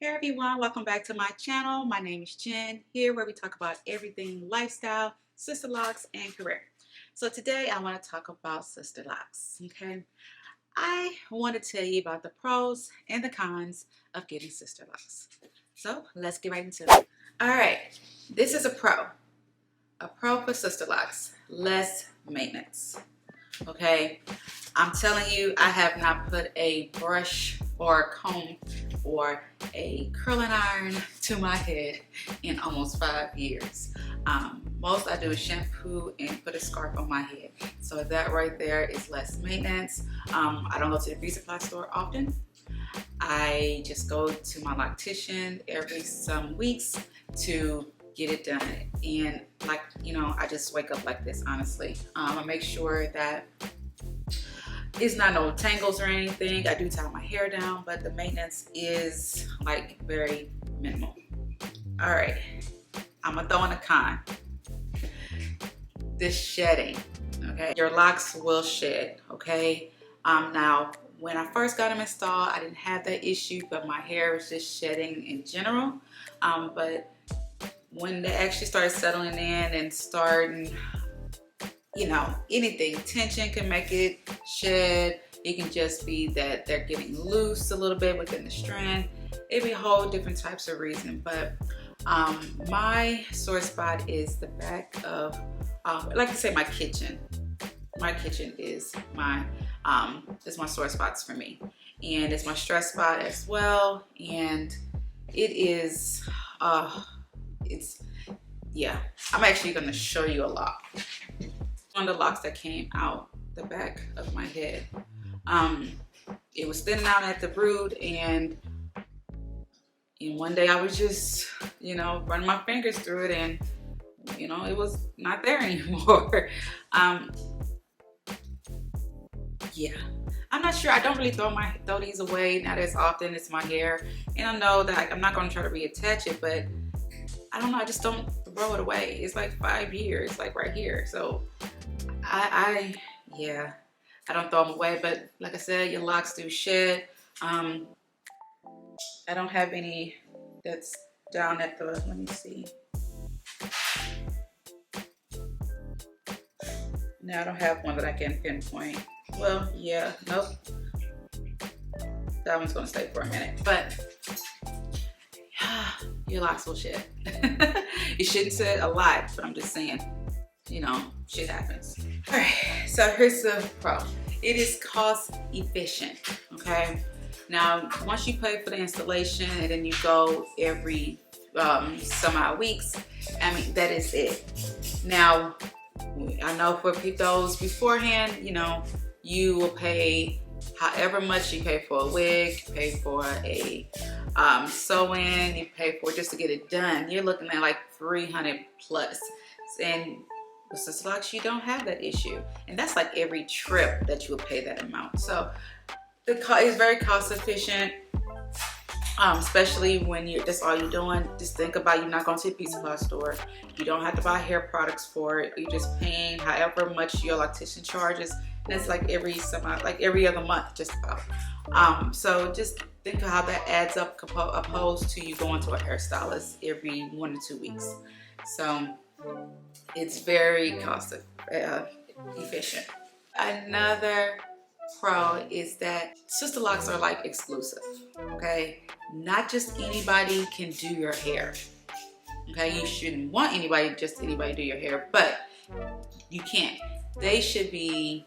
Hey everyone, welcome back to my channel. My name is Jen, here where we talk about everything lifestyle, sister locks, and career. So today I want to talk about sister locks. Okay, I want to tell you about the pros and the cons of getting sister locks. So let's get right into it. All right, this is a pro. A pro for sister locks: less maintenance. Okay, I'm telling you, I have not put a brush or a comb or a curling iron to my head in almost 5 years. Most I do is shampoo and put a scarf on my head. So that right there is less maintenance. I don't go to the beauty supply store often. I just go to my loctician every some weeks to get it done. And I just wake up like this, honestly. I make sure that it's not no tangles or anything. I do tie my hair down, but the maintenance is like very minimal. All right, I'm gonna throw in a con. This shedding, okay? Your locks will shed, okay? Now, when I first got them installed, I didn't have that issue, but my hair was just shedding in general. But when they actually started settling in and starting, anything, tension can make it shed. It can just be that they're getting loose a little bit within the strand. It'd be a whole different types of reason. But my sore spot is the back of, like I say, my kitchen. My kitchen is my sore spots for me, and it's my stress spot as well. And it is, yeah. I'm actually going to show you a lock. One of the locks that came out the back of my head. It was thinning out at the root, and one day I was just, running my fingers through it, and it was not there anymore. Yeah, I'm not sure. I don't really throw these away not as often. It's my hair, and I know that I'm not going to try to reattach it, but I don't know. I just don't throw it away. It's like 5 years, like right here. So I don't throw them away, but like I said, your locks do shed. I don't have any that's down at the, let me see. No, I don't have one that I can pinpoint. Well, yeah, nope. That one's gonna stay for a minute, but your locks will shed. You shouldn't say a lot, but I'm just saying, shit happens. All right, so here's the pro. It is cost efficient, okay? Now, once you pay for the installation and then you go every some odd weeks, that is it. Now, I know for those beforehand, you will pay however much you pay for a wig, you pay for a sew-in, you pay for just to get it done. You're looking at like $300 plus. And with Sisterlocks, you don't have that issue. And that's like every trip that you will pay that amount. So it's very cost efficient, especially when that's all you're doing. Just think about, you're not going to the beauty supply store. You don't have to buy hair products for it. You're just paying however much your loctician charges. And it's like every other month, just about. So just think of how that adds up opposed to you going to a hairstylist every 1 to 2 weeks. So it's very cost efficient. Another pro is that Sisterlocks are like exclusive, okay? Not just anybody can do your hair, okay? You shouldn't want anybody to do your hair, but you can't. They should be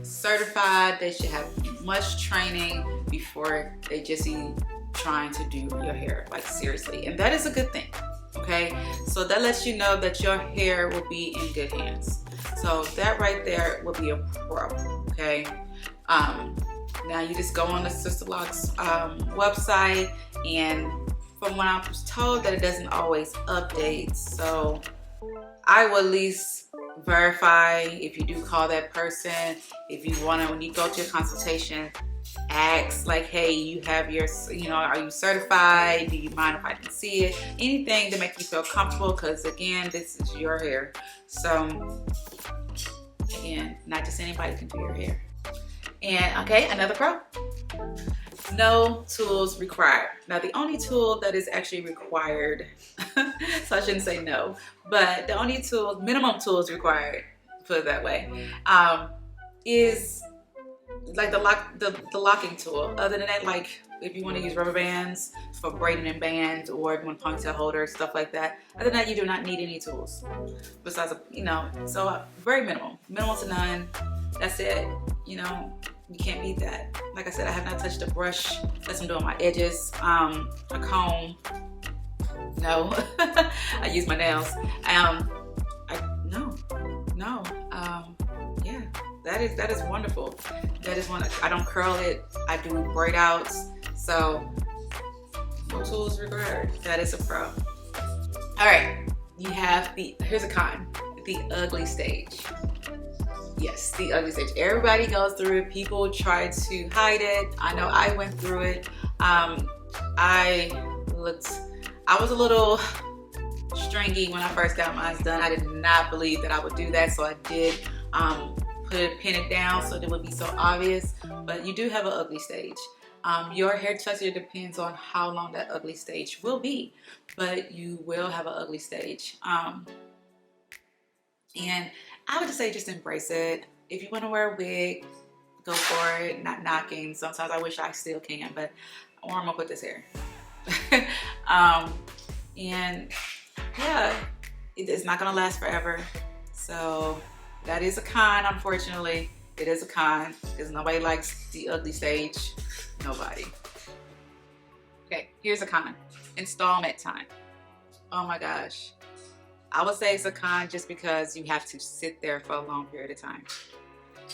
certified. They should have much training before they just be trying to do your hair, like seriously. And that is a good thing, okay? So that lets you know that your hair will be in good hands. So that right there will be a pro, okay? Now you just go on the Sisterlocks website, and from what I was told, that it doesn't always update. So I will at least verify if you do call that person. If you want to, when you go to your consultation, ask like, hey, you have your, are you certified? Do you mind if I can see it? Anything to make you feel comfortable, because again, this is your hair. So again, not just anybody can do your hair. And okay, another pro. No tools required. Now the only tool that is actually required, so I shouldn't say no, but the only tool, minimum tools required, put it that way, is like the locking tool. Other than that, like if you want to use rubber bands for braiding in bands, or if you want ponytail holders, stuff like that. Other than that, you do not need any tools besides, so very minimal to none. That's it. You can't beat that. Like I said, I have not touched a brush unless I'm doing my edges, a comb. No, I use my nails. Yeah, that is wonderful. That is one. I don't curl it. I do braid outs. So no tools required. That is a pro. All right, you have here's a con, the ugly stage. Yes, the ugly stage. Everybody goes through it. People try to hide it. I know I went through it. I was a little stringy when I first got mine done. I did not believe that I would do that, so I did pin it down so that it would be so obvious. But you do have an ugly stage. Your hair texture depends on how long that ugly stage will be, but you will have an ugly stage. And I would just say just embrace it. If you want to wear a wig, go for it. Not knocking. Sometimes I wish I still can, but or I'm gonna put this here. And yeah, it's not gonna last forever. So that is a con, unfortunately. It is a con because nobody likes the ugly stage. Nobody. Okay, here's a con. Installment time. Oh my gosh. I would say it's a con just because you have to sit there for a long period of time.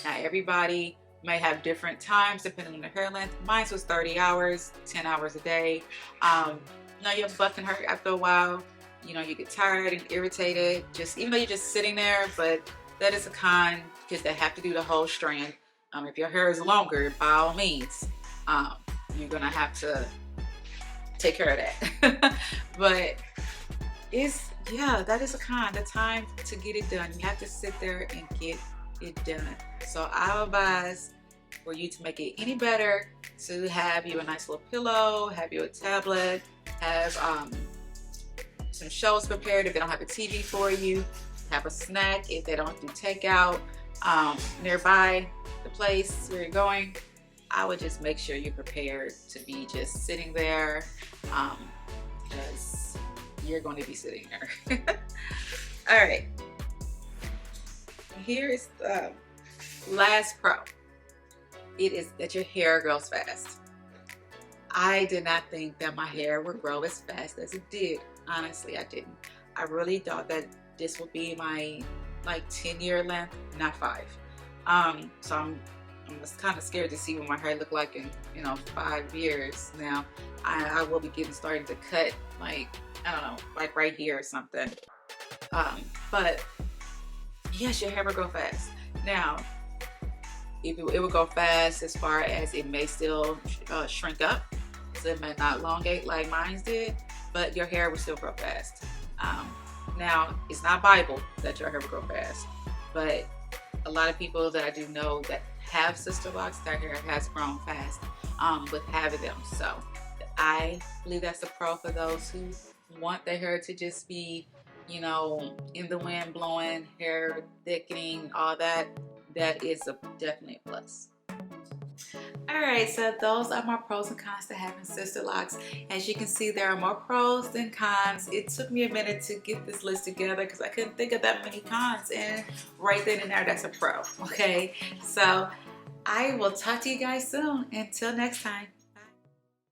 Now everybody may have different times depending on their hair length. Mine was 30 hours, 10 hours a day. Your butt can hurt after a while. You get tired and irritated, even though you're just sitting there, but that is a con because they have to do the whole strand. If your hair is longer, by all means, you're gonna have to take care of that. But that is a con. The time to get it done, you have to sit there and get it done. So I advise for you to make it any better to have you a nice little pillow, have you a tablet, have some shows prepared if they don't have a TV for you, have a snack if they don't do takeout nearby the place where you're going. I would just make sure you're prepared to be just sitting there because you're going to be sitting there. All right, here is the last pro. It is that your hair grows fast. I did not think that my hair would grow as fast as it did. Honestly, I didn't. I really thought that this would be my 10-year length, not 5. So I'm kind of scared to see what my hair look like in 5 years. Now I will be starting to cut I don't know, right here or something. But yes, your hair will grow fast. Now it will go fast as far as it may still shrink up, so it may not elongate like mine did, but your hair will still grow fast. Now it's not Bible that your hair will grow fast, but a lot of people that I do know that have Sisterlocks, their hair has grown fast with having them. So I believe that's a pro for those who want their hair to just be, in the wind blowing, hair thickening, all that. That is definitely a plus. Alright, so those are my pros and cons to having Sisterlocks. As you can see, there are more pros than cons. It took me a minute to get this list together because I couldn't think of that many cons, and right then and there, that's a pro. Okay, so I will talk to you guys soon. Until next time.